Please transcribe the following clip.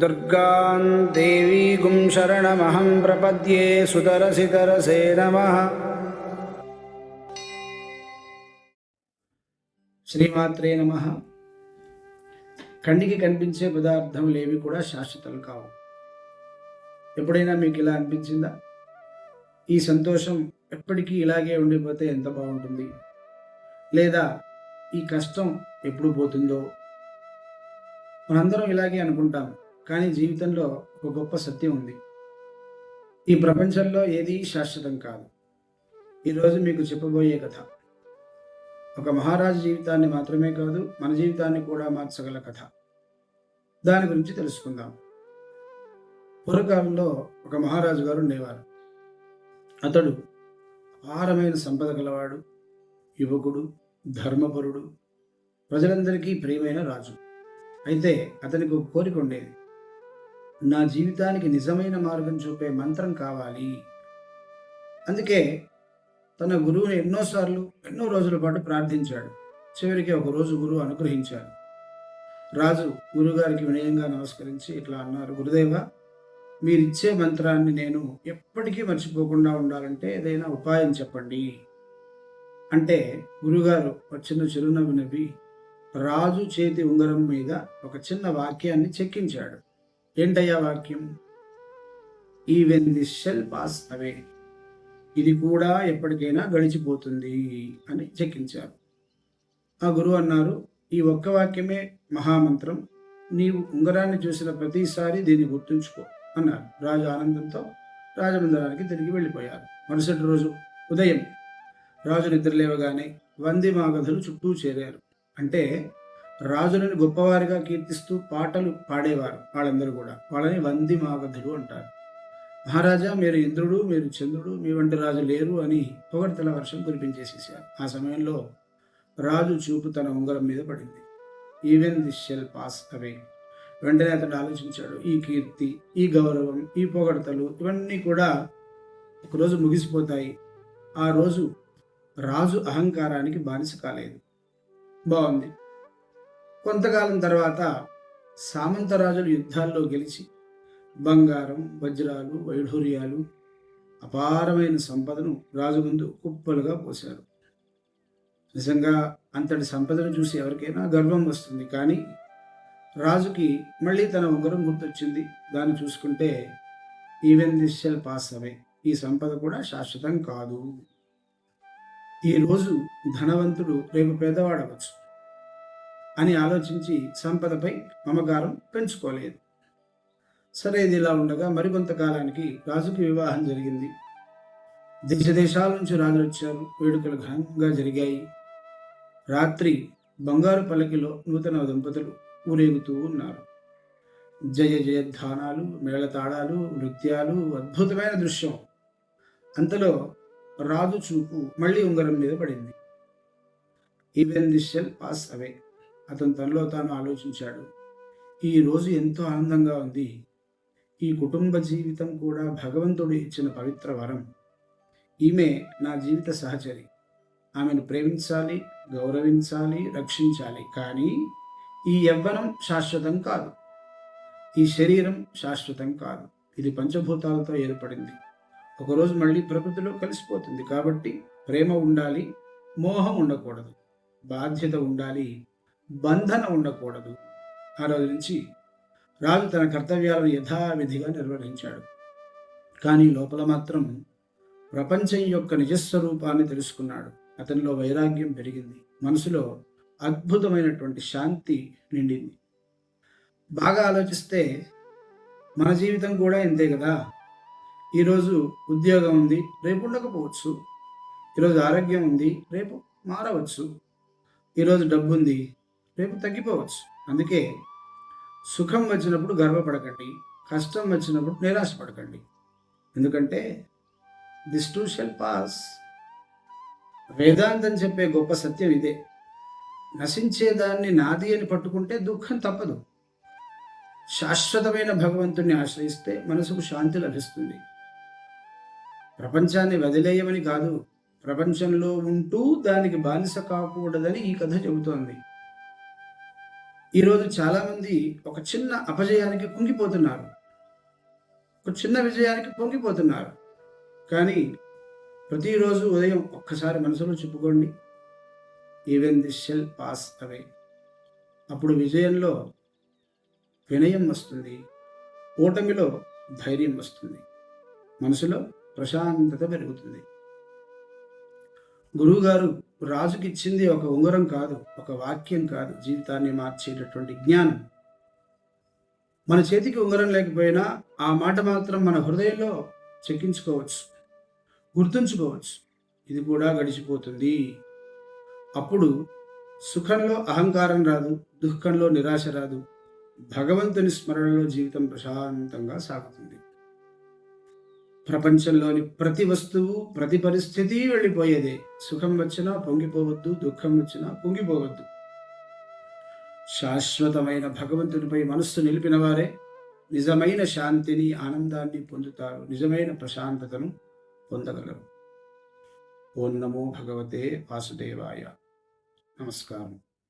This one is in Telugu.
దుర్గాం దేవీగుం శరణమహం ప్రపద్యే సుతరసితరసే నమః. శ్రీమాత్రే నమః. కంటికి కనిపించే పదార్థములు ఏవి కూడా శాశ్వతం కావు. ఎప్పుడైనా మీకు ఇలా అనిపించిందా? ఈ సంతోషం ఎప్పటికీ ఇలాగే ఉండిపోతే ఎంత బాగుంటుంది, లేదా ఈ కష్టం ఎప్పుడు పోతుందో. మనందరం ఇలాగే అనుకుంటాం, కానీ జీవితంలో ఒక గొప్ప సత్యం ఉంది. ఈ ప్రపంచంలో ఏదీ శాశ్వతం కాదు. ఈరోజు మీకు చెప్పబోయే కథ ఒక మహారాజు జీవితాన్ని మాత్రమే కాదు, మన జీవితాన్ని కూడా మార్చగల కథ. దాని గురించి తెలుసుకుందాం. పూర్వకాలంలో ఒక మహారాజు గారు ఉండేవారు. అతడు అపారమైన సంపద గలవాడు, యువకుడు, ధర్మపరుడు, ప్రజలందరికీ ప్రియమైన రాజు. అయితే అతనికి ఒక కోరిక ఉండేది. నా జీవితానికి నిజమైన మార్గం చూపే మంత్రం కావాలి. అందుకే తన గురువుని ఎన్నో రోజుల పాటు ప్రార్థించాడు. చివరికి ఒక రోజు గురువు అనుగ్రహించాడు. రాజు గురువుగారికి వినయంగా నమస్కరించి ఇట్లా అన్నారు: గురుదేవ, మీరిచ్చే మంత్రాన్ని నేను ఎప్పటికీ మర్చిపోకుండా ఉండాలంటే ఏదైనా ఉపాయం చెప్పండి అంటే గురుగారు ఒక చిన్న చిరునవ్వు నవ్వి రాజు చేతి ఉంగరం మీద ఒక చిన్న వాక్యాన్ని చెక్కించాడు. ఏంటయ్యా వాక్యం? ఈవెన్ ది షెల్ పాస్ అవే, ఇది కూడా ఎప్పటికైనా గడిచిపోతుంది అని చెక్కించారు. ఆ గురువు అన్నారు, ఈ ఒక్క వాక్యమే మహామంత్రం, నీవు ఉంగరాన్ని చూసిన ప్రతిసారి దీన్ని గుర్తుంచుకో అన్నారు. రాజు ఆనందంతో రాజమందిరానికి తిరిగి వెళ్ళిపోయారు. మరుసటి రోజు ఉదయం రాజు నిద్రలేవగానే వంది మాగధులు చుట్టూ చేరారు. అంటే రాజులను గొప్పవారిగా కీర్తిస్తూ పాటలు పాడేవారు. వాళ్ళందరూ కూడా వాళ్ళని వంది మాగధులు అంటారు. మహారాజా, మీరు ఇంద్రుడు, మీరు చంద్రుడు, మీ వంటి రాజు లేరు అని పొగడ్తల వర్షం కురిపించేసేసారు. ఆ సమయంలో రాజు చూపు తన ఉంగరం మీద పడింది. ఈవెన్ దిస్ షెల్ పాస్ అవే. వెంటనే అతడు ఆలోచించాడు, ఈ కీర్తి, ఈ గౌరవం, ఈ పొగడ్తలు ఇవన్నీ కూడా ఒకరోజు ముగిసిపోతాయి. ఆ రోజు రాజు అహంకారానికి బానిస కాలేదు. బాగుంది. కొంతకాలం తర్వాత సామంతరాజులు యుద్ధాల్లో గెలిచి బంగారం, వజ్రాలు, వైఢూర్యాలు, అపారమైన సంపదను రాజు ముందు కుప్పలుగా పోశారు. నిజంగా అంతటి సంపదను చూసి ఎవరికైనా గర్వం వస్తుంది. కానీ రాజుకి మళ్ళీ తన ఉంగరం గుర్తొచ్చింది. దాన్ని చూసుకుంటే ఈవెన్ దిస్ షెల్ పాస్ అవే, ఈ సంపద కూడా శాశ్వతం కాదు. ఈరోజు ధనవంతుడు రేపు పేదవాడవచ్చు అని ఆలోచించి సంపదపై మమకారం పెంచుకోలేదు. సరే, ఇది ఇలా ఉండగా మరికొంతకాలానికి రాజుకి వివాహం జరిగింది. దేశాల నుంచి రాజులు వచ్చారు. వేడుకలు ఘనంగా జరిగాయి. రాత్రి బంగారు పల్లకిలో నూతన దంపతులు ఊరేగుతూ ఉన్నారు. జయ జయధ్వానాలు, మేళతాళాలు, నృత్యాలు, అద్భుతమైన దృశ్యం. అంతలో రాజు చూపు మళ్ళీ ఉంగరం మీద పడింది. ఈవెన్ దిస్ షెల్ పాస్ అవే. అతను తనలో తాను ఆలోచించాడు, ఈ రోజు ఎంతో ఆనందంగా ఉంది. ఈ కుటుంబ జీవితం కూడా భగవంతుడు ఇచ్చిన పవిత్ర వరం. ఈమె నా జీవిత సహచరి. ఆమెను ప్రేమించాలి, గౌరవించాలి, రక్షించాలి. కానీ ఈ యవ్వనం శాశ్వతం కాదు, ఈ శరీరం శాశ్వతం కాదు. ఇది పంచభూతాలతో ఏర్పడింది. ఒకరోజు మళ్ళీ ప్రకృతిలో కలిసిపోతుంది. కాబట్టి ప్రేమ ఉండాలి, మోహం ఉండకూడదు. బాధ్యత ఉండాలి, బంధన ఉండకూడదు. ఆ రోజు నుంచి రాజు తన కర్తవ్యాలను యథావిధిగా నిర్వహించాడు. కానీ లోపల మాత్రం ప్రపంచం యొక్క నిజస్వరూపాన్ని తెలుసుకున్నాడు. అతనిలో వైరాగ్యం పెరిగింది. మనసులో అద్భుతమైనటువంటి శాంతి నిండింది. బాగా ఆలోచిస్తే మన జీవితం కూడా ఇంతే కదా. ఈరోజు ఉద్యోగం ఉంది, రేపు ఉండకపోవచ్చు. ఈరోజు ఆరోగ్యం ఉంది, రేపు మారవచ్చు. ఈరోజు డబ్బు ఉంది, రేపు తగ్గిపోవచ్చు. అందుకే సుఖం వచ్చినప్పుడు గర్వపడకండి, కష్టం వచ్చినప్పుడు నిరాశపడకండి. ఎందుకంటే దిస్ టూ షెల్ పాస్. వేదాంతం చెప్పే గొప్ప సత్యం ఇదే. నశించేదాన్ని నాది అని పట్టుకుంటే దుఃఖం తప్పదు. శాశ్వతమైన భగవంతుణ్ణి ఆశ్రయిస్తే మనసుకు శాంతి లభిస్తుంది. ప్రపంచాన్ని వదిలేయమని కాదు, ప్రపంచంలో ఉంటూ దానికి బానిస కాకూడదని ఈ కథ చెబుతోంది. ఈరోజు చాలామంది ఒక చిన్న అపజయానికి కుంగిపోతున్నారు, ఒక చిన్న విజయానికి పొంగిపోతున్నారు. కానీ ప్రతిరోజు ఉదయం ఒక్కసారి మనసులో చెప్పుకోండి, ఈవెన్ దిస్ షెల్ పాస్ అవే. అప్పుడు విజయంలో వినయం వస్తుంది, ఓటమిలో ధైర్యం వస్తుంది, మనసులో ప్రశాంతత పెరుగుతుంది. గురువుగారు రాజుకిచ్చింది ఒక ఉంగరం కాదు, ఒక వాక్యం కాదు, జీవితాన్ని మార్చేటటువంటి జ్ఞానం. మన చేతికి ఉంగరం లేకపోయినా ఆ మాట మాత్రం మన హృదయంలో చెక్కించుకోవచ్చు, గుర్తుంచుకోవచ్చు. ఇది కూడా గడిచిపోతుంది. అప్పుడు సుఖంలో అహంకారం రాదు, దుఃఖంలో నిరాశ రాదు, భగవంతుని స్మరణలో జీవితం ప్రశాంతంగా సాగుతుంది. ప్రపంచంలోని ప్రతి వస్తువు, ప్రతి పరిస్థితి వెళ్ళిపోయేదే. సుఖం వచ్చినా పొంగిపోవద్దు, దుఃఖం వచ్చినా పొంగిపోవద్దు. శాశ్వతమైన భగవంతునిపై మనస్సు నిలిపిన వారే నిజమైన శాంతిని, ఆనందాన్ని పొందుతారు, నిజమైన ప్రశాంతతను పొందగలరు. ఓం నమో భగవతే వాసుదేవాయ. నమస్కారం.